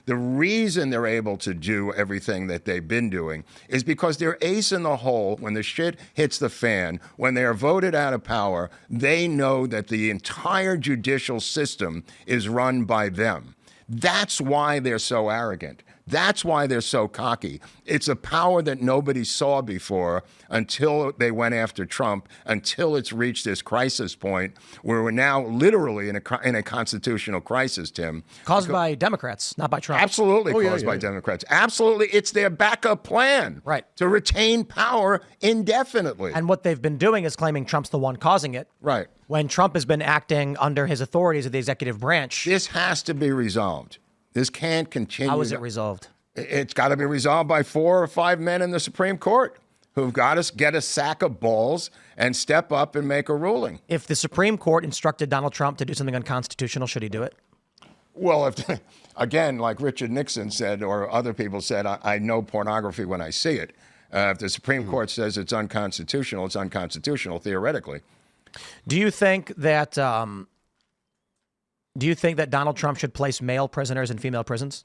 The reason they're able to do everything that they've been doing is because they're ace in the hole. When the shit hits the fan, when they are voted out of power, they know that the entire judicial system is run by them. That's why they're so arrogant. That's why they're so cocky. It's a power that nobody saw before until they went after Trump, until it's reached this crisis point where we're now literally in a constitutional crisis, Tim. Caused by Democrats, not by Trump. Absolutely caused by Democrats. Absolutely. It's their backup plan. Right. To retain power indefinitely. And what they've been doing is claiming Trump's the one causing it. Right. When Trump has been acting under his authorities of the executive branch. This has to be resolved. This can't continue. How is it resolved? It's got to be resolved by 4 or 5 men in the Supreme Court who've got to get a sack of balls and step up and make a ruling. If the Supreme Court instructed Donald Trump to do something unconstitutional, should he do it? Well, if, again, like Richard Nixon said, or other people said, I know pornography when I see it. If the Supreme Court says it's unconstitutional theoretically. Do you think that Donald Trump should place male prisoners in female prisons?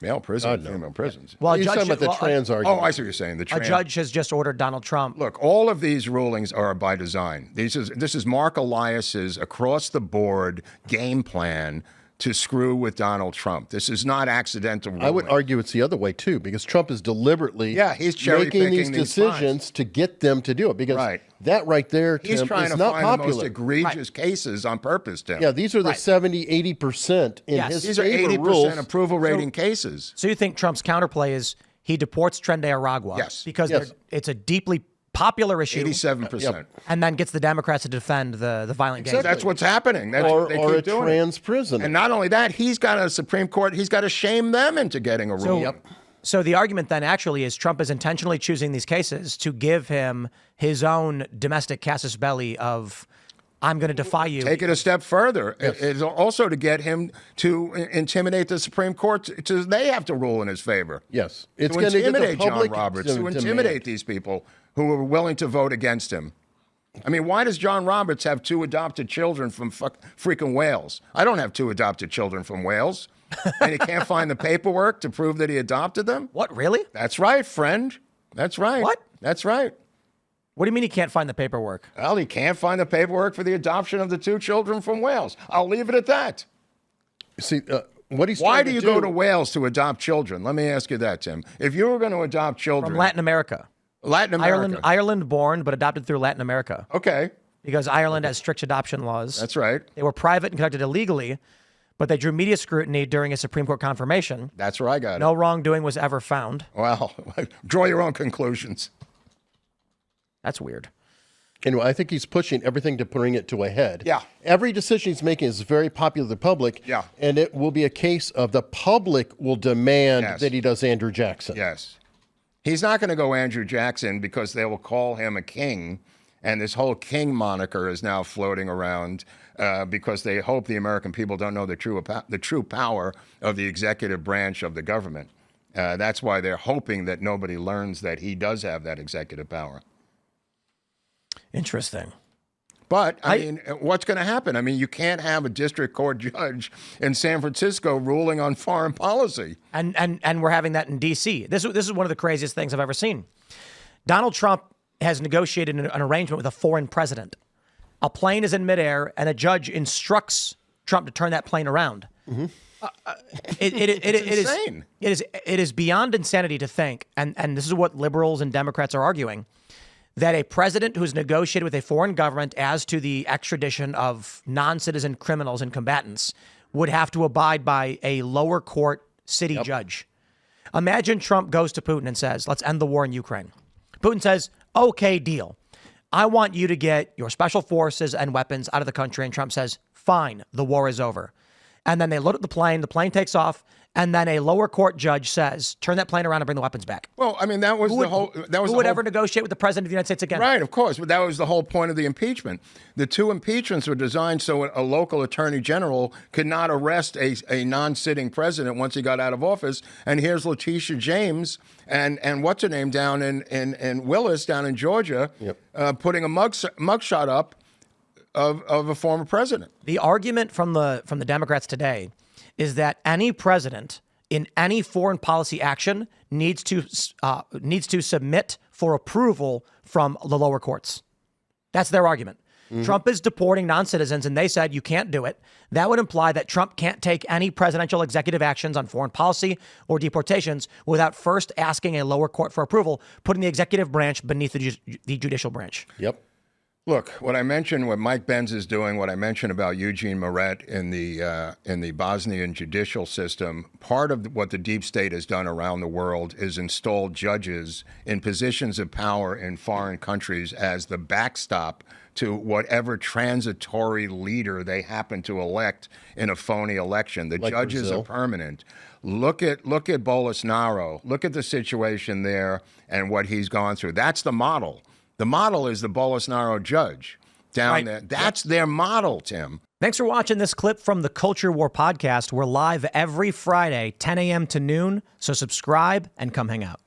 Male prisons, female prisons. Well, you're talking about the trans argument. Oh, I see what you're saying. A judge has just ordered Donald Trump. Look, all of these rulings are by design. This is Mark Elias's across-the-board game plan to screw with Donald Trump. This is not accidental ruling. I would argue it's the other way, too, because Trump is deliberately he's making these decisions to get them to do it. Because that right there, Tim, he's trying is to not find popular. the most egregious cases on purpose, Tim. Yeah, these are the 70, 80% in his These are favor 80% rules. approval rating cases. So you think Trump's counterplay is he deports Tren de Aragua? Yes. Because it's a deeply popular issue. 87%. And then gets the Democrats to defend the violent gangs. That's what's happening. That's or they or keep a doing trans prisoner. And not only that, he's got a Supreme Court, he's got to shame them into getting a ruling. So the argument then actually is Trump is intentionally choosing these cases to give him his own domestic casus belli of, I'm going to defy you. Take it a step further. It's also to get him to intimidate the Supreme Court. They have to rule in his favor. Yes. It's to going to intimidate get the public John Roberts, to intimidate these people who are willing to vote against him. I mean, why does John Roberts have 2 adopted children from freaking Wales? I don't have 2 adopted children from Wales. And he can't find the paperwork to prove that he adopted them? What, really? That's right, friend. That's right. What? That's right. What do you mean he can't find the paperwork? Well, he can't find the paperwork for the adoption of the 2 children from Wales. I'll leave it at that. See, what he's Why trying do to you go to Wales to adopt children? Let me ask you that, Tim. If you were going to adopt children... From Latin America. Latin America. Ireland born, but adopted through Latin America. Okay. Because Ireland has strict adoption laws. That's right. They were private and conducted illegally, but they drew media scrutiny during a Supreme Court confirmation. That's where I got it. No wrongdoing was ever found. Well, draw your own conclusions. That's weird. Anyway, I think he's pushing everything to bring it to a head. Yeah. Every decision he's making is very popular with the public. Yeah. And it will be a case of the public will demand that he does Andrew Jackson. Yes. He's not going to go Andrew Jackson because they will call him a king. And this whole king moniker is now floating around because they hope the American people don't know the true power of the executive branch of the government. That's why they're hoping that nobody learns that he does have that executive power. Interesting. But, I mean, what's going to happen? I mean, you can't have a district court judge in San Francisco ruling on foreign policy. And we're having that in D.C. This is one of the craziest things I've ever seen. Donald Trump has negotiated an arrangement with a foreign president. A plane is in midair, and a judge instructs Trump to turn that plane around. Mm-hmm. It's insane. It is beyond insanity to think, and this is what liberals and Democrats are arguing, that a president who's negotiated with a foreign government as to the extradition of non-citizen criminals and combatants would have to abide by a lower court city judge. Imagine Trump goes to Putin and says, let's end the war in Ukraine. Putin says, okay, deal. I want you to get your special forces and weapons out of the country. And Trump says, fine, the war is over. And then they load up the plane takes off, and then a lower court judge says, turn that plane around and bring the weapons back. Well, I mean, that was the whole... Who would ever negotiate with the president of the United States again? Right, of course. But that was the whole point of the impeachment. The 2 impeachments were designed so a local attorney general could not arrest a non-sitting president once he got out of office. And here's Letitia James and what's her name down in Willis, down in Georgia, putting a mugshot up of a former president. The argument from the Democrats today is that any president in any foreign policy action needs to submit for approval from the lower courts. That's their argument. Trump is deporting non-citizens, and they said you can't do it. That would imply that Trump can't take any presidential executive actions on foreign policy or deportations without first asking a lower court for approval, putting the executive branch beneath the judicial branch. Yep. Look, what I mentioned, what Mike Benz is doing, what I mentioned about Eugene Moret in the Bosnian judicial system, part of what the deep state has done around the world is install judges in positions of power in foreign countries as the backstop to whatever transitory leader they happen to elect in a phony election. The like judges Brazil. are permanent. Look at Bolsonaro. Look at the situation there and what he's gone through. That's the model. The model is the Bolsonaro judge down there. That's their model, Tim. Thanks for watching this clip from the Culture War podcast. We're live every Friday, 10 a.m. to noon, so subscribe and come hang out.